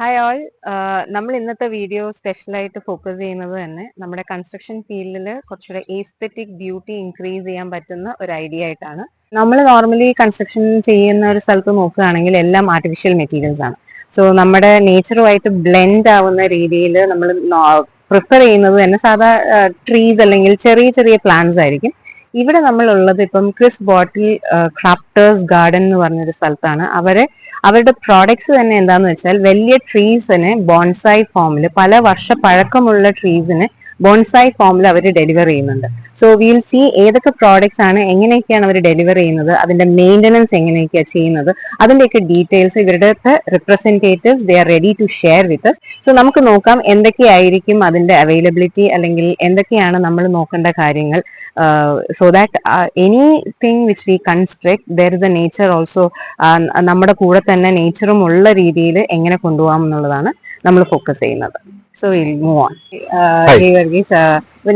Hi all. നമ്മൾ ഇന്നത്തെ video സ്പെഷ്യലായിട്ട് ഫോക്കസ് ചെയ്യുന്നത് തന്നെ നമ്മുടെ കൺസ്ട്രക്ഷൻ ഫീൽഡിൽ കുറച്ചുകൂടെ എസ്തെറ്റിക് ബ്യൂട്ടി ഇൻക്രീസ് ചെയ്യാൻ പറ്റുന്ന ഒരു ഐഡിയ ആയിട്ടാണ്. നമ്മൾ നോർമലി കൺസ്ട്രക്ഷൻ ചെയ്യുന്ന ഒരു സ്ഥലത്ത് നോക്കുകയാണെങ്കിൽ എല്ലാം ആർട്ടിഫിഷ്യൽ മെറ്റീരിയൽസ് ആണ്. സോ നമ്മുടെ നേച്ചറുമായിട്ട് ബ്ലെൻഡ് ആവുന്ന രീതിയിൽ നമ്മൾ പ്രിഫർ ചെയ്യുന്നത് തന്നെ സാധാ ട്രീസ് അല്ലെങ്കിൽ ചെറിയ ചെറിയ പ്ലാന്റ്സ് ആയിരിക്കും. ഇവിടെ നമ്മൾ ഉള്ളത് ഇപ്പം ക്രിസ് ബോട്ടിൽ ക്രാഫ്റ്റേഴ്സ് ഗാർഡൻ എന്ന് പറഞ്ഞൊരു സ്ഥലത്താണ്. അവരുടെ പ്രോഡക്ട്സ് തന്നെ എന്താന്ന് വെച്ചാൽ വലിയ ട്രീസിനെ ബോൺസായി ഫോമിൽ പല വർഷ പഴക്കമുള്ള ട്രീസിനെ ബോൺസായി ഫോമിൽ അവർ ഡെലിവർ ചെയ്യുന്നുണ്ട്. സോ വിൽ സി ഏതൊക്കെ പ്രോഡക്ട്സ് ആണ്, എങ്ങനെയൊക്കെയാണ് അവർ ഡെലിവർ ചെയ്യുന്നത്, അതിന്റെ മെയിൻ്റനൻസ് എങ്ങനെയൊക്കെയാണ് ചെയ്യുന്നത്, അതിന്റെയൊക്കെ ഡീറ്റെയിൽസ് ഇവരുടെ representatives they are ready to share with us. So നമുക്ക് നോക്കാം എന്തൊക്കെയായിരിക്കും അതിന്റെ അവൈലബിലിറ്റി, അല്ലെങ്കിൽ എന്തൊക്കെയാണ് നമ്മൾ നോക്കേണ്ട കാര്യങ്ങൾ. So that anything which we construct there is A nature also, നമ്മുടെ കൂടെ തന്നെ നേച്ചറും ഉള്ള രീതിയിൽ എങ്ങനെ കൊണ്ടുപോകാം എന്നുള്ളതാണ് നമ്മൾ ഫോക്കസ് ചെയ്യുന്നത്. So will move on. Varghese, ഇപ്പൊ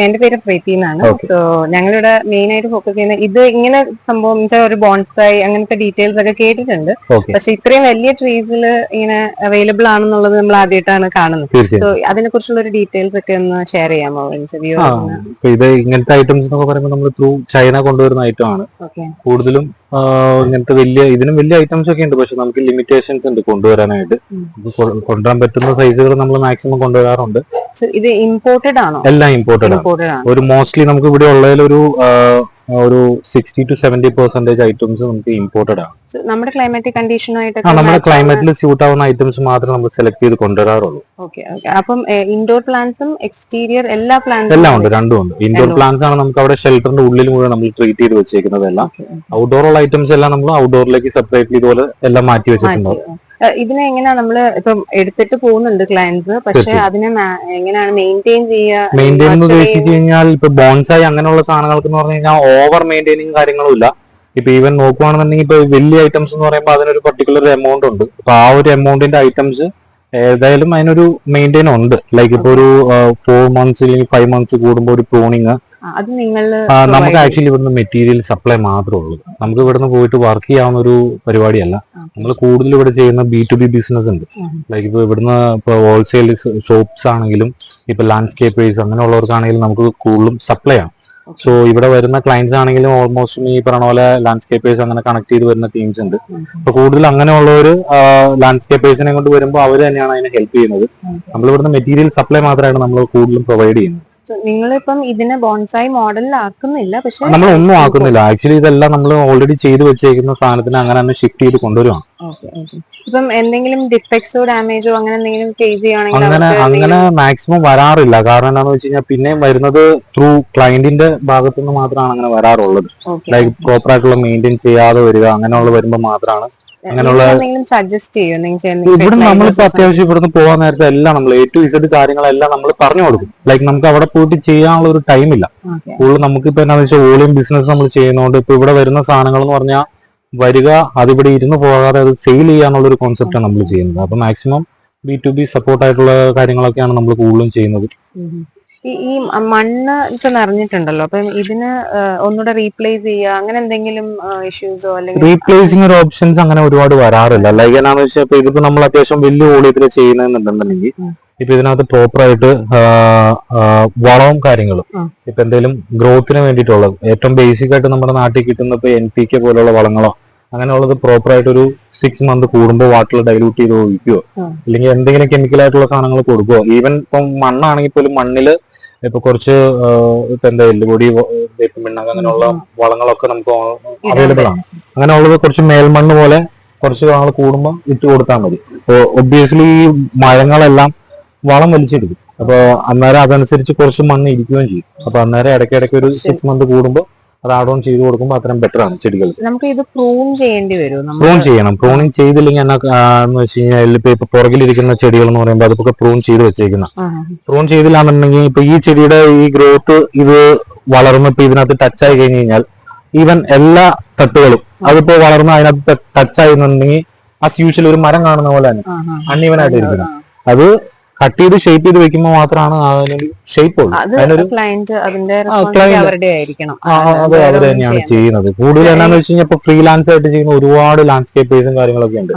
എന്റെ പേര് പ്രീതി എന്നാണ്. സോ ഞങ്ങളിവിടെ മെയിൻ ആയിട്ട് ഫോക്കസ് ചെയ്യുന്നത് ഇത് ഇങ്ങനെ സംഭവം വെച്ചാൽ ഒരു ബോൺസായി അങ്ങനത്തെ ഡീറ്റെയിൽസ് ഒക്കെ കേട്ടിട്ടുണ്ട്. പക്ഷെ ഇത്രയും വലിയ ട്രീസിൽ ഇങ്ങനെ അവൈലബിൾ ആണെന്നുള്ളത് നമ്മൾ ആദ്യമായിട്ടാണ് കാണുന്നത്. സോ അതിനെ കുറിച്ചുള്ള ഒരു ഡീറ്റെയിൽസ് ഒക്കെ ഒന്ന് ഷെയർ ചെയ്യാമോ? ഇത് ഇങ്ങനത്തെ ഐറ്റംസ് എന്നൊക്കെ പറയുമ്പോൾ നമ്മൾ ത്രൂ ചൈന കൊണ്ടുവരുന്ന ഐറ്റം ആണ് കൂടുതലും. ഇങ്ങനത്തെ ഇതിനും വലിയ ഐറ്റംസ് ഒക്കെ ഉണ്ട്, പക്ഷെ നമുക്ക് ലിമിറ്റേഷൻസ് ഉണ്ട് കൊണ്ടുവരാനായിട്ട്. കൊണ്ടുവരാൻ പറ്റുന്ന സൈസുകൾ നമ്മൾ മാക്സിമം കൊണ്ടുവരാറുണ്ട്. ഇത് ഇമ്പോർട്ടഡ് ആണോ? എല്ലാം ഇമ്പോർട്ടഡ് ആണ്. ഒരു മോസ്റ്റ്ലി നമുക്ക് ഇവിടെ ഉള്ളതിൽ ഒരു 60 to 70% ഐറ്റംസ് നമുക്ക് ഇമ്പോർട്ടഡ് ആണ്. നമ്മുടെ ക്ലൈമാറ്റിക് കണ്ടീഷനുമായിട്ട് നമ്മുടെ ക്ലൈമറ്റിൽ സ്യൂട്ട് ആവുന്ന ഐറ്റംസ് മാത്രമേ നമ്മൾ സെലക്ട് ചെയ്ത് കൊണ്ടുവരാറുള്ളൂ. അപ്പം ഇൻഡോർ പ്ലാന്റ്സും എക്സ്റ്റീരിയർ എല്ലാ പ്ലാന്റ്സും എല്ലാം ഉണ്ട്, രണ്ടും ഉണ്ട്. ഇൻഡോർ പ്ലാന്റ്സ് ആണ് നമുക്ക് അവിടെ ഷെൽട്ടറിന്റെ ഉള്ളിൽ മുഴുവൻ നമ്മൾ ട്രീറ്റ് ചെയ്ത് വെച്ചേക്കുന്നതെല്ലാം. ഔട്ട്ഡോർ ഉള്ള ഐറ്റംസ് എല്ലാം നമ്മൾ ഔട്ട്ഡോറിലേക്ക് സെപ്പറേറ്റ്ലി ഇതുപോലെ എല്ലാം മാറ്റി വെച്ചിട്ടുണ്ട്. ഇതിനെ എങ്ങനെയാ നമ്മള് ഇപ്പം എടുത്തിട്ട് പോകുന്നുണ്ട് ക്ലയൻസ്, പക്ഷെ അതിനെ എങ്ങനെയാണ് മെയിൻറ്റെയിൻ ചെയ്യുക? മെയിൻറ്റെയിൻ എന്ന് ഉദ്ദേശിച്ചു കഴിഞ്ഞാൽ ഇപ്പൊ ബോൺസായി അങ്ങനെയുള്ള സാധനങ്ങൾക്ക് എന്ന് പറഞ്ഞു കഴിഞ്ഞാൽ ഓവർ മെയിൻറ്റെയിനിങ് കാര്യങ്ങളും ഇല്ല. ഇപ്പൊ ഈവൻ നോക്കുവാണെന്നുണ്ടെങ്കിൽ ഇപ്പൊ വലിയ ഐറ്റംസ് എന്ന് പറയുമ്പോൾ അതിനൊരു പർട്ടിക്കുലർ എമൗണ്ട് ഉണ്ട്. അപ്പൊ ആ ഒരു എമൗണ്ടിന്റെ ഐറ്റംസ് ഏതായാലും അതിനൊരു മെയിൻറ്റെയിൻ ഉണ്ട്. ലൈക്ക് ഇപ്പൊ ഒരു 4 months അല്ലെങ്കിൽ 5 months കൂടുമ്പോൾ ഒരു പ്രൂണിങ്. നമുക്ക് ആക്ച്വലി ഇവിടുന്ന് മെറ്റീരിയൽ സപ്ലൈ മാത്രമേ ഉള്ളൂ. നമുക്ക് ഇവിടുന്ന് പോയിട്ട് വർക്ക് ചെയ്യാവുന്ന ഒരു പരിപാടിയല്ല. നമ്മൾ കൂടുതൽ ഇവിടെ ചെയ്യുന്ന B2B ബിസിനസ് ഉണ്ട്. ലൈക്ക് ഇപ്പൊ ഇവിടുന്ന് ഇപ്പൊ ഹോൾസെയിൽ ഷോപ്സ് ആണെങ്കിലും ഇപ്പൊ ലാൻഡ്സ്കേപ്പേഴ്സ് അങ്ങനെയുള്ളവർക്കാണെങ്കിലും നമുക്ക് കൂടുതലും സപ്ലൈ ആണ്. സോ ഇവിടെ വരുന്ന ക്ലയൻസ് ആണെങ്കിലും ഓൾമോസ്റ്റ് ഈ പറഞ്ഞ പോലെ ലാൻഡ്സ്കേപ്പേഴ്സ് അങ്ങനെ കണക്ട് ചെയ്ത് വരുന്ന ടീംസ് ഉണ്ട്. അപ്പൊ കൂടുതൽ അങ്ങനെയുള്ളവർ ലാൻഡ്സ്കേപ്പേഴ്സിനെ കൊണ്ട് വരുമ്പോൾ അവർ തന്നെയാണ് അതിനെ ഹെൽപ്പ് ചെയ്യുന്നത്. നമ്മൾ ഇവിടുന്ന് മെറ്റീരിയൽ സപ്ലൈ മാത്രമാണ് നമ്മൾ കൂടുതലും പ്രൊവൈഡ് ചെയ്യുന്നത്. നിങ്ങളിപ്പം ഇതിനെ ബോൺസായി മോഡലിൽ ആക്കുന്നില്ല, പക്ഷെ നമ്മൾ ഒന്നും ആക്കുന്നില്ല. ആക്ച്വലി ഇതെല്ലാം നമ്മൾ ഓൾറെഡി ചെയ്ത് വെച്ചേക്കുന്ന സാധനത്തിന് അങ്ങനെ തന്നെ ഷിഫ്റ്റ് ചെയ്ത് കൊണ്ടുവരുവാണ്. ഇപ്പം എന്തെങ്കിലും ഡിഫെക്ട്സോ ഡാമേജോ അങ്ങനെ എന്തെങ്കിലും ഫേസ് ചെയ്യുകയാണെങ്കിൽ അങ്ങനെ മാക്സിമം വരാറില്ല. കാരണം എന്താണെന്ന് വെച്ച് കഴിഞ്ഞാൽ പിന്നെ വരുന്നത് ത്രൂ ക്ലയന്റിന്റെ ഭാഗത്തു നിന്ന് മാത്രമാണ് അങ്ങനെ വരാറുള്ളത്. ലൈക്ക് പ്രോപ്പർ ആയിട്ടുള്ള മെയിൻറ്റെയിൻ ചെയ്യാതെ വരിക അങ്ങനെയുള്ള വരുമ്പോൾ മാത്രമാണ് അങ്ങനെയുള്ള. ഇവിടെ നമ്മളിപ്പോ അത്യാവശ്യം ഇവിടുന്ന് പോകാൻ നേരത്തെ എല്ലാം നമ്മൾ A to Z കാര്യങ്ങളെല്ലാം നമ്മൾ പറഞ്ഞു കൊടുക്കും. ലൈക്ക് നമുക്ക് അവിടെ പോയിട്ട് ചെയ്യാനുള്ള ഒരു ടൈമില്ല. കൂടുതൽ നമുക്കിപ്പോ എന്താണെന്ന് വെച്ചാൽ വോളിയം ബിസിനസ് നമ്മൾ ചെയ്യുന്നതുകൊണ്ട് ഇപ്പൊ ഇവിടെ വരുന്ന സാധനങ്ങൾ എന്ന് പറഞ്ഞാൽ വരിക, അതിവിടെ ഇരുന്ന് പോകാതെ അത് സെയിൽ ചെയ്യാനുള്ള ഒരു കോൺസെപ്റ്റാണ് നമ്മൾ ചെയ്യുന്നത്. അപ്പൊ മാക്സിമം B2B സപ്പോർട്ട് ആയിട്ടുള്ള കാര്യങ്ങളൊക്കെയാണ് നമ്മൾ കൂടുതലും ചെയ്യുന്നത്. ഈ മണ്ണ് ഇപ്പൊ നിറഞ്ഞിട്ടുണ്ടല്ലോ, അപ്പൊ ഇതിന് ഒന്നുകൂടെ റീപ്ലേസ് ചെയ്യുക അങ്ങനെ എന്തെങ്കിലും ഇഷ്യൂസോ അല്ലെങ്കിൽ റീപ്ലേസിംഗ് ഒരു ഓപ്ഷൻസ് അങ്ങനെ ഒരുപാട് വരാറില്ല. ലൈക്ക് എന്നാന്ന് വെച്ചാൽ ഇപ്പൊ ഇതിപ്പോ നമ്മൾ അത്യാവശ്യം വലിയ വോളിയത്തിൽ ചെയ്യുന്നുണ്ടെന്നുണ്ടെങ്കിൽ ഇപ്പൊ ഇതിനകത്ത് പ്രോപ്പർ ആയിട്ട് വളവും കാര്യങ്ങളും ഇപ്പൊ എന്തെങ്കിലും ഗ്രോത്തിന് വേണ്ടിയിട്ടുള്ളത് ഏറ്റവും ബേസിക് ആയിട്ട് നമ്മുടെ നാട്ടിൽ കിട്ടുന്ന ഇപ്പൊ NPK പോലുള്ള വളങ്ങളോ അങ്ങനെയുള്ളത് പ്രോപ്പർ ആയിട്ട് ഒരു 6 months കൂടുമ്പോൾ വാട്ടർ ഡൈലൂട്ട് ചെയ്ത് ഒഴിക്കുകയോ അല്ലെങ്കിൽ എന്തെങ്കിലും കെമിക്കൽ ആയിട്ടുള്ള സാധനങ്ങൾ കൊടുക്കുകയോ. ഈവൻ ഇപ്പം മണ്ണാണെങ്കിൽ പോലും മണ്ണില് ഇപ്പൊ കുറച്ച് ഇപ്പൊ എന്താ എല്ലുപൊടി, വേപ്പിൻ അങ്ങനെയുള്ള വളങ്ങളൊക്കെ നമുക്ക് അവൈലബിൾ ആണ്. അങ്ങനെയുള്ളത് കുറച്ച് മേൽമണ്ണ് പോലെ കുറച്ച് നാൾ കൂടുമ്പോൾ ഇട്ട് കൊടുത്താൽ മതി. അപ്പൊ ഒബ്വിയസ്ലി ഈ മരങ്ങളെല്ലാം വളം വലിച്ചെടുക്കും. അപ്പൊ അന്നേരം അതനുസരിച്ച് കുറച്ച് മണ്ണ് ഇരിക്കുകയും ചെയ്യും. അപ്പൊ അന്നേരം ഇടയ്ക്കിടയ്ക്ക് ഒരു 6 months കൂടുമ്പോൾ അത് ആഡ് ഓൺ ചെയ്ത് കൊടുക്കുമ്പോൾ അത്രയും ബെറ്റർ ആണ് ചെടികൾ. നമുക്ക് ഇത് പ്രൂൺ ചെയ്യേണ്ടി വരും. പ്രൂൺ ചെയ്യണം. പ്രൂണിങ് ചെയ്തില്ലെങ്കിൽ എന്ന് വെച്ച് കഴിഞ്ഞാൽ ഇപ്പൊ പുറകിലിരിക്കുന്ന ചെടികൾ എന്ന് പറയുമ്പോൾ അതൊക്കെ പ്രൂൺ ചെയ്ത് വെച്ചേക്കുന്ന. പ്രൂൺ ചെയ്തില്ലാന്നുണ്ടെങ്കിൽ ഇപ്പൊ ഈ ചെടിയുടെ ഈ ഗ്രോത്ത് ഇത് വളർന്ന് ഇപ്പൊ ഇതിനകത്ത് ടച്ച് ആയി കഴിഞ്ഞ് കഴിഞ്ഞാൽ ഈവൻ എല്ലാ തട്ടുകളും അതിപ്പോ വളർന്ന് അതിനകത്ത് ടച്ച് ആയിരുന്നുണ്ടെങ്കിൽ ആസ് യൂഷ്വൽ ഒരു മരം കാണുന്ന പോലെ തന്നെ അൺഈവൻ ആയിട്ട് ഇരിക്കുന്നത്. അത് കട്ട് ചെയ്ത് ഷേപ്പ് ചെയ്ത് വെക്കുമ്പോൾ മാത്രമാണ് അതിനൊരു ഷേപ്പ് ഉള്ളൂ. അത് ക്ലയന്റ് അതിന്റെ റെസ്പോൺസിബിലിറ്റി അവരുടെ ആയിരിക്കണം. അത് അവർ തന്നെയാണ് ചെയ്യുന്നത്. കൂടുതൽ എന്താണെന്ന് വെച്ച് കഴിഞ്ഞാൽ ഇപ്പൊ ഫ്രീലാൻസ് ആയിട്ട് ചെയ്യുന്ന ഒരുപാട് ലാൻഡ്സ്കേപ്പേഴ്സും കാര്യങ്ങളൊക്കെ ഉണ്ട്.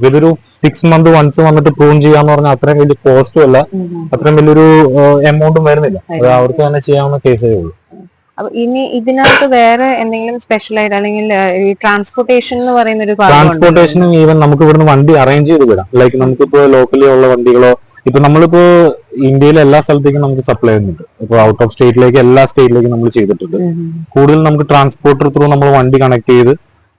ഇതൊരു 6 months വൺസ് വന്നിട്ട് പ്രൂൺ ചെയ്യാന്ന് പറഞ്ഞാൽ അത്രയും വലിയ കോസ്റ്റും അല്ല, അത്രയും വലിയൊരു എമൗണ്ടും വരുന്നില്ല. അത് അവർക്ക് തന്നെ ചെയ്യാവുന്ന കേസേ ഉള്ളൂ. അപ്പൊ ഇനി ഇതിനകത്ത് വേറെ എന്തെങ്കിലും സ്പെഷ്യൽ ആയിട്ട് അല്ലെങ്കിൽ ഈ ട്രാൻസ്പോർട്ടേഷൻ എന്ന് പറയുന്ന ഒരു ട്രാൻസ്പോർട്ടേഷനും ഈവൻ നമുക്ക് ഇവിടുന്ന് വണ്ടി അറേഞ്ച് ചെയ്ത് വിടാം. ലൈക്ക് നമുക്കിപ്പോ ലോക്കലി ഉള്ള വണ്ടികളോ ഇപ്പൊ നമ്മളിപ്പോ ഇന്ത്യയിലെ എല്ലാ സ്ഥലത്തേക്കും നമുക്ക് സപ്ലൈ ചെയ്യുന്നുണ്ട്. ഇപ്പൊ ഔട്ട് ഓഫ് സ്റ്റേറ്റിലേക്ക് എല്ലാ സ്റ്റേറ്റിലേക്കും നമ്മൾ ചെയ്തിട്ടുണ്ട്. കൂടുതൽ നമുക്ക് ട്രാൻസ്പോർട്ടർ ത്രൂ നമ്മൾ വണ്ടി കണക്ട് ചെയ്ത്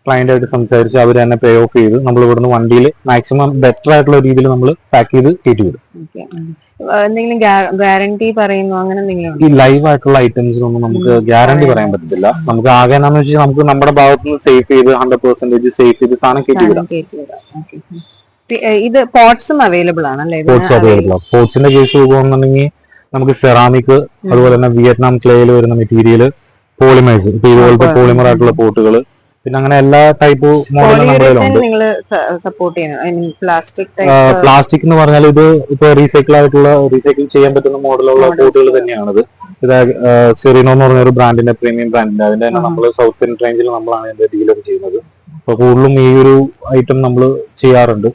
ക്ലയന്റ് ആയിട്ട് സംസാരിച്ച് അവർ തന്നെ പേ ഓഫ് ചെയ്ത് നമ്മൾ ഇവിടുന്ന് വണ്ടിയിൽ മാക്സിമം ബെറ്റർ ആയിട്ടുള്ള രീതിയിൽ നമ്മൾ പാക്ക് ചെയ്ത് കയറ്റി വിടും. എന്തെങ്കിലും ഗ്യാരണ്ടി പറയുന്നു അങ്ങനെ എന്തെങ്കിലും? ഈ ലൈവ് ആയിട്ടുള്ള ഐറ്റംസിനൊന്നും നമുക്ക് ഗ്യാരണ്ടി പറയാൻ പറ്റത്തില്ല. നമുക്ക് ആകെ എന്താണെന്ന് വെച്ചാൽ നമുക്ക് നമ്മുടെ ഭാഗത്ത് നിന്ന് സേഫ് ചെയ്ത് 100% സേഫ് ചെയ്ത് സാധനം കയറ്റി വിടാം. ഇത് പോട്ട്സും അവൈലബിൾ ആണല്ലേ? പോട്ട്സ് അവൈലബിൾ ആണ്. പോട്ട്സിന്റെ കേസ് പോകുന്നുണ്ടെങ്കിൽ നമുക്ക് സെറാമിക്, അതുപോലെ തന്നെ വിയറ്റ്നാം ക്ലേയിൽ വരുന്ന മെറ്റീരിയൽ, പോളിമേഴ്സ്, ഇപ്പൊ ഇതുപോലത്തെ പോളിമർ ആയിട്ടുള്ള പോട്ടുകൾ, പിന്നെ അങ്ങനെ എല്ലാ ടൈപ്പ് മോഡലും നമ്മുടെ പ്ലാസ്റ്റിക് എന്ന് പറഞ്ഞാൽ ഇത് ഇപ്പൊ റീസൈക്കിൾ ചെയ്യാൻ പറ്റുന്ന മോഡലുള്ള പോട്ടുകൾ തന്നെയാണിത്. ഇത് സെറീനോ എന്ന് പറഞ്ഞ ഒരു ബ്രാൻഡിന്റെ പ്രീമിയം ബ്രാൻഡിന്റെ അതിന്റെ തന്നെ നമ്മൾ സൗത്ത് ഇന്ത്യൻ റേഞ്ചിൽ നമ്മളാണ് ഇതിന്റെ ഡീലർ ചെയ്യുന്നത്. അപ്പൊ കൂടുതലും ഈ ഒരു ഐറ്റം നമ്മൾ ചെയ്യാറുണ്ട്.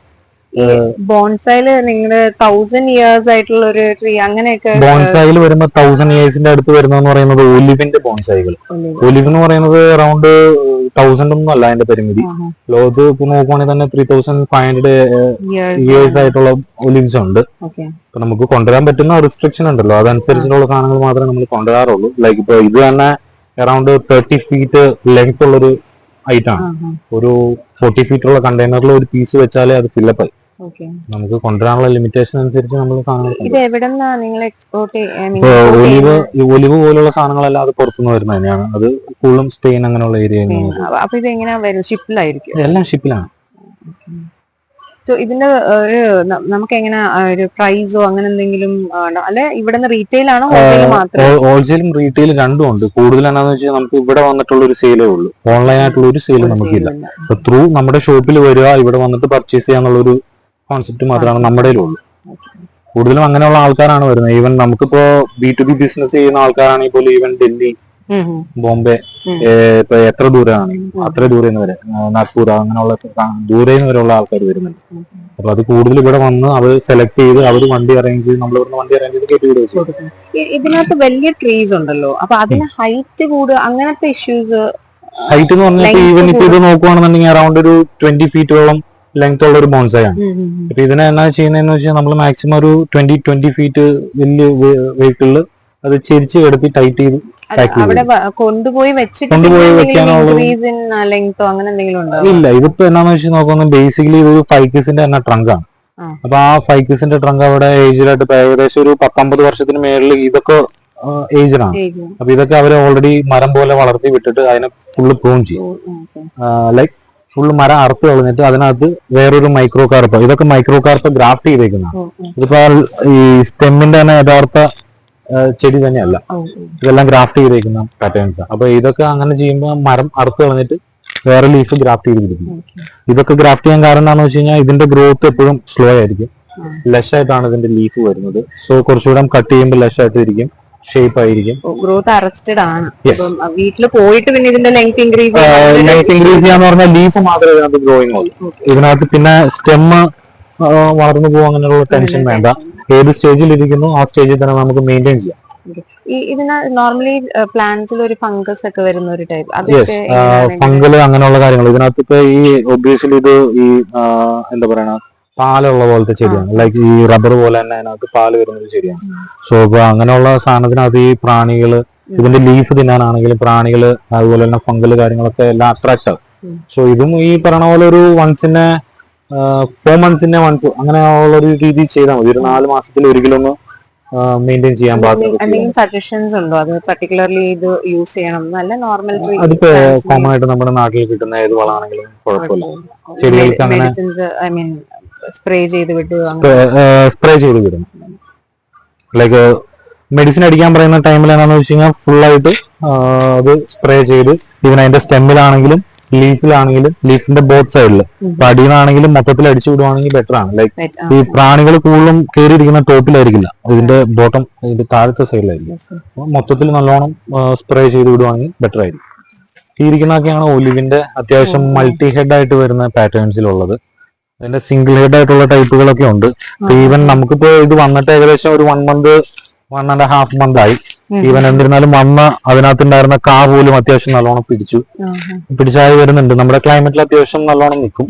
ബോൺസൈല് നിങ്ങള് 1000 years ആയിട്ടുള്ള ഒരു ട്രീ അങ്ങനെയൊക്കെ ബോൺസൈയിൽ വരുമ്പോ 1000 yearsന്റെ അടുത്ത് വരുന്നതെന്ന് പറയുന്നത് ഒലിവിന്റെ ബോൺസൈകൾ. ഒലിവ് എന്ന് പറയുന്നത് അറൌണ്ട് 1000 ഒന്നും അല്ല അതിന്റെ പരിമിതി. ലോകത്ത് ഇപ്പൊ നോക്കുവാണെങ്കിൽ തന്നെ 3500 years ആയിട്ടുള്ള ഒലിവ്സ് ഉണ്ട്. അപ്പൊ നമുക്ക് കൊണ്ടുവരാൻ പറ്റുന്ന റെസ്ട്രിക്ഷൻ ഉണ്ടല്ലോ, അതനുസരിച്ചുള്ള സാധനങ്ങൾ മാത്രമേ നമ്മൾ കൊണ്ടുവരാറുള്ളൂ. ലൈക്ക് ഇപ്പൊ ഇത് തന്നെ അറൌണ്ട് 30 feet ലെങ്ത് ഉള്ളൊരു ഐറ്റാണ്. ഒരു 40 feet ഉള്ള കണ്ടെയ്നറിൽ ഒരു പീസ് വെച്ചാലേ അത് ഫില്ലപ്പായി. നമുക്ക് കൊണ്ടുവരാനുള്ള ലിമിറ്റേഷൻ അനുസരിച്ച് നമ്മൾ ഒലിവ് പോലുള്ള സാധനങ്ങളെല്ലാം അത് പുറത്തുനിന്ന് വരുന്നത് തന്നെയാണ്. അത് കൂടുതലും സ്പെയിൻ അങ്ങനെയുള്ള ഏരിയ. എല്ലാം ഷിപ്പിലാണ്. ഇതിന്റെ ഒരു നമുക്ക് എങ്ങനെ ഒരു പ്രൈസോ അങ്ങനെ എന്തെങ്കിലും അല്ലെ ഇവിടുന്ന് റീറ്റെയിൽ ആണോ ഹോൾസെയിലും റീറ്റെയിൽ രണ്ടും ഉണ്ട്. കൂടുതൽ എന്താണെന്ന് വെച്ചാൽ നമുക്ക് ഇവിടെ വന്നിട്ടുള്ള ഒരു സെയിലേ ഉള്ളൂ, ഓൺലൈൻ ആയിട്ടുള്ള ഒരു സെയിൽ നമുക്കില്ല. ത്രൂ നമ്മുടെ ഷോപ്പിൽ വരിക, ഇവിടെ വന്നിട്ട് പർച്ചേസ് ചെയ്യാന്നുള്ള ഒരു കോൺസെപ്റ്റ് മാത്രമാണ് നമ്മുടെ ഉള്ളൂ. കൂടുതലും അങ്ങനെയുള്ള ആൾക്കാരാണ് വരുന്നത്. ഈവൻ നമുക്കിപ്പോ B2B ബിസിനസ് ചെയ്യുന്ന ആൾക്കാരാണെങ്കിൽ പോലും ഈവൻ ഡൽഹി, ബോംബെ, ഇപ്പൊ എത്ര ദൂരമാണ് അത്ര ദൂരെ വരെ, നാഗ്പൂർ അങ്ങനെയുള്ള ദൂരെ വരെയുള്ള ആൾക്കാർ വരുന്നുണ്ട്. അപ്പൊ അത് കൂടുതൽ ഇവിടെ വന്ന് അവർ സെലക്ട് ചെയ്ത് അവർ വണ്ടി അറേഞ്ച് ചെയ്ത് നമ്മൾ ഇവിടുന്ന് വണ്ടി അറേഞ്ച് ചെയ്ത് കയറ്റി വിടുക. ഇതിനകത്ത് വലിയ ട്രീസ് ഉണ്ടല്ലോ, അപ്പൊ അതിന് ഹൈറ്റ് കൂടുക അങ്ങനത്തെ ഇഷ്യൂസ്? ഹൈറ്റ് എന്ന് പറഞ്ഞാൽ ഈവൻ ഇപ്പൊ ഇത് നോക്കുവാണെന്നുണ്ടെങ്കിൽ അറൌണ്ട് ഒരു 20 feet ലെങ്ത് ഉള്ള ഒരു ബോൺസായി ആണ്. അപ്പൊ ഇതിനെ എന്നാ ചെയ്യുന്നതെന്ന് വെച്ചാൽ നമ്മൾ മാക്സിമം ഒരു 20 feet വലിയ വെഹിക്കിളിൽ അത് ചെരിച്ച് കിടത്തി ടൈറ്റ് ചെയ്ത് കൊണ്ടുപോയി ഇല്ല. ഇതിപ്പോ എന്നാന്ന് വെച്ചാൽ നോക്കുന്ന ബേസിക്കലി ഇതൊരു ഫൈക്കസിന്റെ തന്നെ ട്രങ്കാണ്. അപ്പൊ ആ ഫൈക്കസിന്റെ ട്രങ്ക് അവിടെ ഏജിലായിട്ട് ഏകദേശം ഒരു 10-50 വർഷത്തിന് മേളിൽ ഇതൊക്കെ ഏജിലാണ്. അപ്പൊ ഇതൊക്കെ അവരെ ഓൾറെഡി മരം പോലെ വളർത്തി വിട്ടിട്ട് അതിനെ ഫുള്ള് പ്രൂൺ ചെയ്യും. ലൈക്ക് ഫുള്ള് മരം അറുത്ത് കളഞ്ഞിട്ട് അതിനകത്ത് വേറൊരു മൈക്രോ കാർപ്പ്, ഇതൊക്കെ മൈക്രോ കാർപ്പ് ഗ്രാഫ്റ്റ് ചെയ്തേക്കുന്നതാണ്. ഇതിപ്പോ ഈ സ്റ്റെമ്മിന്റെ തന്നെ യഥാർത്ഥ ചെടി തന്നെയല്ല, ഇതെല്ലാം ഗ്രാഫ്റ്റ് ചെയ്തേക്കുന്ന പാറ്റേൺസ്. അപ്പൊ ഇതൊക്കെ അങ്ങനെ ചെയ്യുമ്പോൾ മരം അറുത്ത് കളഞ്ഞിട്ട് വേറെ ലീഫ് ഗ്രാഫ്റ്റ് ചെയ്തിരിക്കുന്നു. ഇതൊക്കെ ഗ്രാഫ്റ്റ് ചെയ്യാൻ കാരണം എന്താണെന്ന് വെച്ച് കഴിഞ്ഞാൽ ഇതിന്റെ ഗ്രോത്ത് എപ്പോഴും സ്ലോ ആയിരിക്കും. ലഷ് ആയിട്ടാണ് ഇതിന്റെ ലീഫ് വരുന്നത്. സോ കുറച്ചുകൂടെ കട്ട് ചെയ്യുമ്പോൾ ലഷ് ആയിട്ട് ഇരിക്കും, ഷേപ്പ് ആയിരിക്കും. ഗ്രോത്ത് അറസ്റ്റഡ് ആണ്. വീട്ടിൽ പോയിട്ട് പിന്നെ ഇതിന്റെ ലെങ്ത് ഇൻക്രീസ് ചെയ്യാന്ന് പറഞ്ഞാൽ ലീഫ് മാത്രമേ ഇതിനകത്ത് ഗ്രോയിങ് ഉള്ളൂ. ഇതിനകത്ത് പിന്നെ സ്റ്റെമ്മ് വളർന്നു പോകും, അങ്ങനെയുള്ള ടെൻഷൻ വേണ്ട. ഏത് സ്റ്റേജിൽ ഇരിക്കുന്നു ആ സ്റ്റേജിൽ തന്നെ നമുക്ക് മെയിൻറ്റെയിൻ ചെയ്യാം. ഇതിന് നോർമലി പ്ലാന്റ്സിൽ ഒരു ഫംഗസ് ഒക്കെ വരുന്ന ഒരു ടൈപ്പ് ഫംഗൽ അങ്ങനെയുള്ള കാര്യങ്ങൾ ഇതിനകത്ത് ഇപ്പൊ ഈ ഒബ്വിയസ്ലി ഇത് ഈ എന്താ പറയണ പാലുള്ള പോലത്തെ ചെടിയാണ്. ലൈക്ക് ഈ റബ്ബർ പോലെ തന്നെ അതിനകത്ത് പാല് വരുന്ന ഒരു ചെടിയാണ്. സോ ഇപ്പൊ അങ്ങനെയുള്ള സാധനത്തിനകത്ത് ഈ പ്രാണികള് ഇതിന്റെ ലീഫ് തിന്നാനാണെങ്കിലും പ്രാണികള് അതുപോലെ തന്നെ ഫംഗൽ കാര്യങ്ങളൊക്കെ എല്ലാം അട്രാക്ട് ആവും. സോ ഇതും ഈ പറഞ്ഞ പോലെ ഒരു 4 months അങ്ങനെ ഉള്ള ഒരു രീതി ചെയ്താൽ മതി. ഒരു 4 മാസത്തിൽ ഒരിക്കലൊന്ന് മെയിൻറ്റെയിൻ ചെയ്യാൻ പാടില്ല. സജഷൻസ് ഉണ്ടോ അത് പർട്ടിക്കുലർലി ഇത് യൂസ് ചെയ്യണം നല്ല നോർമൽ? അതിപ്പോ കോമൺ ആയിട്ട് നമ്മുടെ നാട്ടിൽ കിട്ടുന്ന ഏത് വളമാണെങ്കിലും കുഴപ്പമില്ല. ചെടികൾക്ക് അങ്ങനെ സ്പ്രേ ചെയ്ത് വിടും. ലൈക്ക് മെഡിസിൻ അടിക്കാൻ പറയുന്ന ടൈമിൽ എന്താണെന്ന് വെച്ച് കഴിഞ്ഞാൽ ഫുള്ളായിട്ട് അത് സ്പ്രേ ചെയ്ത് ഈവൻ അതിന്റെ സ്റ്റെമ്മിലാണെങ്കിലും ലീഫിലാണെങ്കിലും ലീഫിന്റെ ബോത്ത് സൈഡിൽ അടിയിലാണെങ്കിലും മൊത്തത്തിൽ അടിച്ചു വിടുവാണെങ്കിൽ ബെറ്റർ ആണ്. ലൈക്ക് ഈ പ്രാണികൾ കൂടുതലും കയറിയിരിക്കുന്ന ടോപ്പിലായിരിക്കില്ല, ഇതിന്റെ ബോട്ടം ഇതിന്റെ താഴത്തെ സൈഡിലായിരിക്കും. മൊത്തത്തിൽ നല്ലോണം സ്പ്രേ ചെയ്ത് വിടുവാണെങ്കിൽ ബെറ്റർ ആയിരിക്കും. ഈ ഇരിക്കുന്നതൊക്കെയാണ് ഒലിവിന്റെ അത്യാവശ്യം മൾട്ടി ഹെഡ് ആയിട്ട് വരുന്ന പാറ്റേൺസിലുള്ളത്. അതിന്റെ സിംഗിൾ ഹെഡ് ആയിട്ടുള്ള ടൈപ്പുകളൊക്കെ ഉണ്ട്. ഈവൻ നമുക്കിപ്പോ ഇത് വന്നിട്ട് ഏകദേശം ഒരു 1.5 month ആയി. ഈവൻ എന്നിരുന്നാലും അതിനകത്തുണ്ടായിരുന്ന കാ പോലും അത്യാവശ്യം നല്ലോണം പിടിച്ചായി വരുന്നുണ്ട്. നമ്മുടെ ക്ലൈമറ്റിൽ അത്യാവശ്യം നല്ലോണം നിൽക്കും.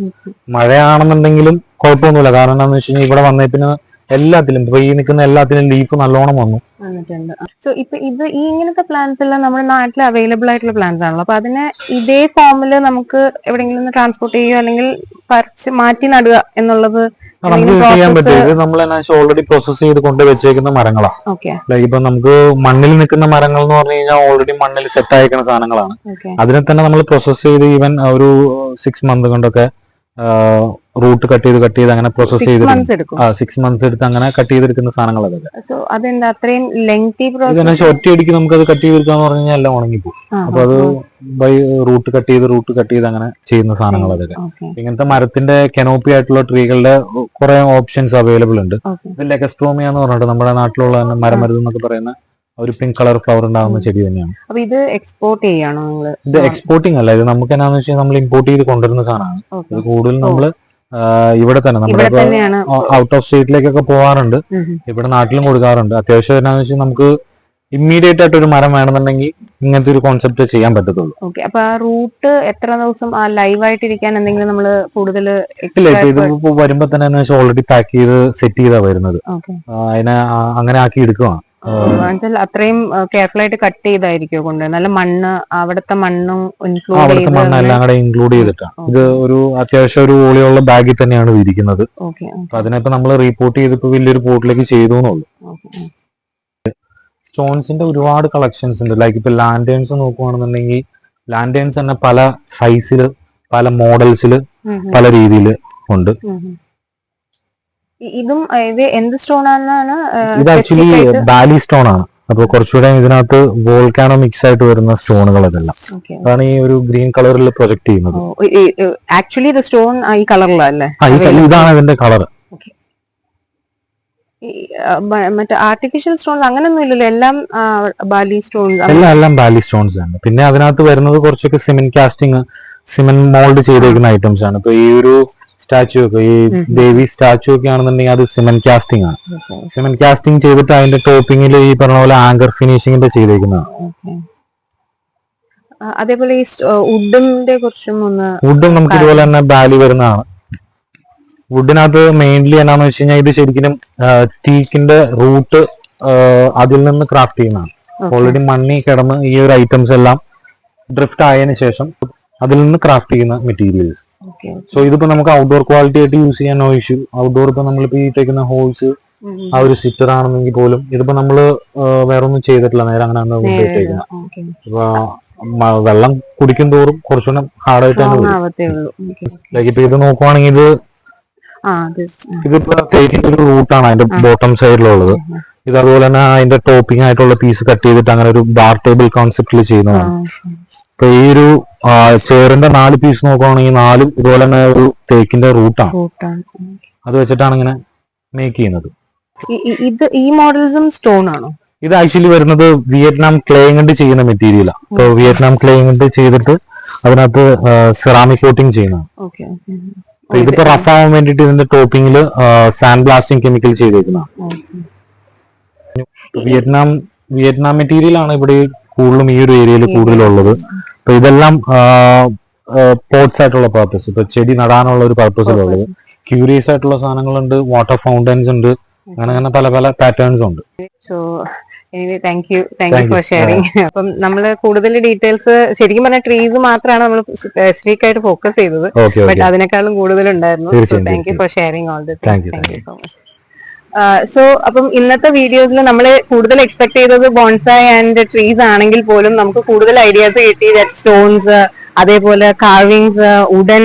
മഴയാണെന്നുണ്ടെങ്കിലും കുഴപ്പമൊന്നുമില്ല. കാരണം എന്താണെന്ന് വെച്ച് കഴിഞ്ഞാൽ ഇവിടെ വന്നതിന് എല്ലാത്തിലും ഇപ്പൊ ഈ നിൽക്കുന്ന എല്ലാത്തിലും ലീഫ് നല്ലോണം വന്നു. സോ ഇപ്പൊ ഈ ഇങ്ങനത്തെ പ്ലാന്റ്സ് എല്ലാം നമ്മുടെ നാട്ടിൽ അവൈലബിൾ ആയിട്ടുള്ള പ്ലാന്റ്സ് ആണല്ലോ. അപ്പൊ അതിനെ ഇതേ ഫോമില് നമുക്ക് എവിടെയെങ്കിലും ട്രാൻസ്പോർട്ട് ചെയ്യുകയോ അല്ലെങ്കിൽ പറിച്ച് മാറ്റി നടുക എന്നുള്ളത് നമുക്ക് ചെയ്യാൻ പറ്റും. ഇത് നമ്മൾ ഓൾറെഡി പ്രോസസ് ചെയ്ത് കൊണ്ട് വെച്ചേക്കുന്ന മരങ്ങളാണ്. ലൈക്ക് ഇപ്പൊ നമുക്ക് മണ്ണിൽ നിൽക്കുന്ന മരങ്ങൾ എന്ന് പറഞ്ഞു കഴിഞ്ഞാൽ ഓൾറെഡി മണ്ണിൽ സെറ്റ് ആയിരിക്കുന്ന സാധനങ്ങളാണ്. അതിനെ തന്നെ നമ്മൾ പ്രോസസ് ചെയ്ത് ഈവൻ ഒരു 6 month കൊണ്ടൊക്കെ റൂട്ട് കട്ട് ചെയ്ത് അങ്ങനെ പ്രോസസ് ചെയ്ത് 6 months എടുത്ത് അങ്ങനെ കട്ട് ചെയ്തെടുക്കുന്ന സാധനങ്ങൾ അതൊക്കെ ഒറ്റയടിക്ക് നമുക്ക് അത് കട്ട് ചെയ്തെടുക്കാന്ന് പറഞ്ഞു കഴിഞ്ഞാൽ എല്ലാം ഉണങ്ങിപ്പോകും. അപ്പൊ അത് റൂട്ട് കട്ട് ചെയ്ത് അങ്ങനെ ചെയ്യുന്ന സാധനങ്ങൾ അതൊക്കെ. ഇങ്ങനത്തെ മരത്തിന്റെ കെനോപ്പി ആയിട്ടുള്ള ട്രീകളുടെ കുറെ ഓപ്ഷൻസ് അവൈലബിൾ ഉണ്ട്. ലെഗസ്ട്രോമിയ എന്ന് പറഞ്ഞിട്ട് നമ്മുടെ നാട്ടിലുള്ള മരമരുന്ന് എന്നൊക്കെ പറയുന്ന ഒരു പിങ്ക് കളർ ഫ്ലവർ ഉണ്ടാകുന്ന ചെടി തന്നെയാണ്. അപ്പൊ ഇത് എക്സ്പോർട്ട് ചെയ്യാണോ നിങ്ങള്? ഇത് എക്സ്പോർട്ടിംഗ് അല്ല, ഇത് നമുക്ക് എന്നാന്ന് വെച്ചാൽ നമ്മൾ ഇമ്പോർട്ട് ചെയ്ത് കൊണ്ടുവരുന്ന സാധനമാണ്. ഇത് കൂടുതൽ നമ്മള് ഇവിടെ തന്നെ നമ്മുടെ ഔട്ട് ഓഫ് സ്റ്റേറ്റിലേക്കൊക്കെ പോകാറുണ്ട്. ഇവിടെ നാട്ടിലും കൊടുക്കാറുണ്ട്. അത്യാവശ്യം എന്നാന്ന് വെച്ചാൽ നമുക്ക് ഇമ്മീഡിയറ്റ് ആയിട്ട് ഒരു മരം വേണമെന്നുണ്ടെങ്കിൽ ഇങ്ങനത്തെ ഒരു കോൺസെപ്റ്റ് ചെയ്യാൻ പറ്റത്തുള്ളൂ. അപ്പൊ ആ റൂട്ട് എത്ര ദിവസം ലൈവ് ആയിട്ടിരിക്കാൻ എന്തെങ്കിലും നമ്മള് കൂടുതൽ ഇത് വരുമ്പോ തന്നെ ഓൾറെഡി പാക്ക് ചെയ്ത് സെറ്റ് ചെയ്താ വരുന്നത്. അതിനെ അങ്ങനെ ആക്കി എടുക്കുവാണ്. അത്രയും കെയർഫുൾ ആയിട്ട് കട്ട് ചെയ്തായിരിക്കും കൊണ്ട് നല്ല മണ്ണ് അവിടുത്തെ മണ്ണെല്ലാം കൂടെ ഇൻക്ലൂഡ് ചെയ്തിട്ടാണ്. ഇത് ഒരു അത്യാവശ്യം ഒരു ഓളിയുള്ള ബാഗിൽ തന്നെയാണ് ഇരിക്കുന്നത്. അതിനിപ്പോ നമ്മൾ റീപോർട്ട് ചെയ്തിപ്പോ വലിയൊരു പോർട്ടിലേക്ക് ചെയ്തു എന്നുള്ളൂ. സ്റ്റോൺസിന്റെ ഒരുപാട് കളക്ഷൻസ് ഉണ്ട്. ലൈക്ക് ഇപ്പൊ ലാൻഡേൺസ് നോക്കുവാണെന്നുണ്ടെങ്കിൽ ലാൻഡേൺസ് തന്നെ പല സൈസില് പല മോഡൽസില് പല രീതിയിൽ ഉണ്ട്. ഇതും എന്ത് സ്റ്റോൺ ആണ്? ഇത് ആക്ച്വലി ബാലി സ്റ്റോൺ ആണ്. അപ്പൊ കുറച്ചുകൂടെ ഇതിനകത്ത് വോൾക്കാനോ മിക്സ് ആയിട്ട് വരുന്ന സ്റ്റോണുകൾ അതെല്ലാം അതാണ് ഈ ഒരു ഗ്രീൻ കളറിൽ പ്രൊജക്ട് ചെയ്യുന്നത്. ആക്ച്വലി ഇത് സ്റ്റോൺ ഈ കളറിലല്ലേ? ഇതാണ് ഇതിന്റെ കളർ. മറ്റേ ആർട്ടിഫിഷ്യൽ സ്റ്റോൺസ് അങ്ങനെയൊന്നും ഇല്ലല്ലോ, എല്ലാം ബാലി സ്റ്റോൺസ്? എല്ലാം ബാലി സ്റ്റോൺസ് ആണ്. പിന്നെ അതിനകത്ത് വരുന്നത് കുറച്ചൊക്കെ സിമെന്റ് മോൾഡ് ചെയ്തേക്കുന്ന ഐറ്റംസ് ആണ്. ഇപ്പൊ ഈ ഒരു സ്റ്റാച്ചു ഒക്കെ ഈ ദേവി സ്റ്റാച്ചു ഒക്കെ ആണെന്നുണ്ടെങ്കിൽ അത് സിമെന്റ് കാസ്റ്റിംഗ് ആണ്. സിമെന്റ് കാസ്റ്റിംഗ് ചെയ്തിട്ട് അതിന്റെ ടോപ്പിംഗിൽ ഈ പറഞ്ഞ പോലെ ആങ്കർ ഫിനിഷിംഗിന്റെ ചെയ്തേക്കുന്നതാണ്. അതേപോലെ ഈ വുഡിന്റെ കുറിച്ചും വുഡും നമുക്ക് ഇതുപോലെ തന്നെ ബാലി വരുന്നതാണ്. വുഡിനകത്ത് മെയിൻലി എന്നാന്ന് വെച്ച് കഴിഞ്ഞാൽ ഇത് ശരിക്കും ടീക്കിന്റെ റൂട്ട് അതിൽ നിന്ന് ക്രാഫ്റ്റ് ചെയ്യുന്നതാണ്. ഓൾറെഡി മണ്ണിൽ കിടന്ന് ഈ ഒരു ഐറ്റംസ് എല്ലാം ഡ്രിഫ്റ്റ് ആയതിനു ശേഷം അതിൽ നിന്ന് ക്രാഫ്റ്റ് ചെയ്യുന്ന മെറ്റീരിയൽസ്. സോ ഇതിപ്പോ നമുക്ക് ഔട്ട്ഡോർ ക്വാളിറ്റി ആയിട്ട് യൂസ് ചെയ്യാൻ നോ ഇഷ്യൂ. ഔട്ട്ഡോർ ഇപ്പൊ നമ്മളിപ്പോ ഈ ഇട്ടേക്കുന്ന ഹോൾസ് ആ ഒരു സിറ്റർ ആണെന്നെങ്കിൽ പോലും ഇതിപ്പോ നമ്മള് വേറെ ഒന്നും ചെയ്തിട്ടില്ല, നേരെ അങ്ങനെ ഇട്ടേക്കുന്നത്. ഇപ്പൊ വെള്ളം കുടിക്കും തോറും കുറച്ചുകൂടെ ഹാർഡായിട്ടാണ്. ലൈക്ക് ഇപ്പൊ ഇത് നോക്കുവാണെങ്കിൽ ഇതിപ്പോ തേക്കിന്റെ ഒരു റൂട്ടാണ് അതിന്റെ ബോട്ടം സൈഡിലുള്ളത്. ഇത് അതുപോലെ തന്നെ അതിന്റെ ടോപ്പിംഗ് ആയിട്ടുള്ള പീസ് കട്ട് ചെയ്തിട്ട് അങ്ങനെ ഒരു ബാർ ടേബിൾ കോൺസെപ്റ്റിൽ ചെയ്യുന്നതാണ്. ഇപ്പൊ ഈ ഒരു ചെയറിന്റെ 4 പീസ് നോക്കുവാണെങ്കിൽ 4 ഇതുപോലെ തന്നെ ഒരു തേക്കിന്റെ റൂട്ടാണ്. അത് വെച്ചിട്ടാണ് ഇങ്ങനെ മേക്ക് ചെയ്യുന്നത്. ഈ മോഡൽസും സ്റ്റോൺ ആണോ? ഇത് ആക്ച്വലി വരുന്നത് വിയറ്റ്നാം ക്ലേ കൊണ്ട് ചെയ്യുന്ന മെറ്റീരിയലാണ്. ഇപ്പൊ വിയറ്റ്നാം ക്ലേ കൊണ്ട് ചെയ്തിട്ട് അതിനകത്ത് സെറാമിക് കോട്ടിംഗ് ചെയ്യുന്നതാണ്. ഇതിപ്പോ റഫ് ആവാൻ വേണ്ടിട്ട് ഇതിന്റെ ടോപ്പിംഗില് സാൻഡ് ബ്ലാസ്റ്റിംഗ് കെമിക്കൽ ചെയ്തേക്കുന്നതാണ്. വിയറ്റ്നാം മെറ്റീരിയൽ ആണ് ഇവിടെ കൂടുതലും ഈ ഒരു ഏരിയയിൽ കൂടുതലുള്ളത്. അപ്പൊ ഇതെല്ലാം പോട്ട്സ് ആയിട്ടുള്ള പർപ്പസ്, ഇപ്പൊ ചെടി നടാനുള്ള ഒരു പർപ്പസിലുള്ളത്. ക്യൂരിയസ് ആയിട്ടുള്ള സാധനങ്ങളുണ്ട്, വാട്ടർ ഫൗണ്ടൻസ് ഉണ്ട്, അങ്ങനെ പല പല പാറ്റേൺസ് ഉണ്ട്. So anyway thank you for sharing. അപ്പം നമ്മള് കൂടുതൽ ഡീറ്റെയിൽസ് ശരിക്കും പറഞ്ഞ ട്രീസ് മാത്രമാണ് നമ്മൾ സ്പെസിഫിക് ആയിട്ട് ഫോക്കസ് ചെയ്തത്, ബട്ട് അതിനേക്കാളും കൂടുതലുണ്ടായിരുന്നു. So thank you for sharing all this. Thank you so much. So അപ്പം ഇന്നത്തെ വീഡിയോസിൽ നമ്മൾ കൂടുതൽ എക്സ്പെക്ട് ചെയ്തത് ബോൺസായ് ആൻഡ് ട്രീസ് ആണെങ്കിൽ പോലും നമുക്ക് കൂടുതൽ ഐഡിയാസ് കിട്ടി. സ്റ്റോൺസ്, അതേപോലെ കാർവിങ്സ്, വുഡൻ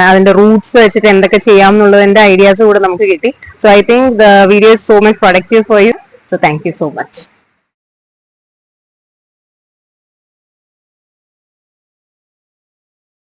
അതിന്റെ റൂട്ട്സ് വെച്ചിട്ട് എന്തൊക്കെ ചെയ്യാം എന്നുള്ളതിന്റെ ഐഡിയാസ് കൂടെ നമുക്ക് കിട്ടി. So I think the video is so much productive for you. So thank you so much.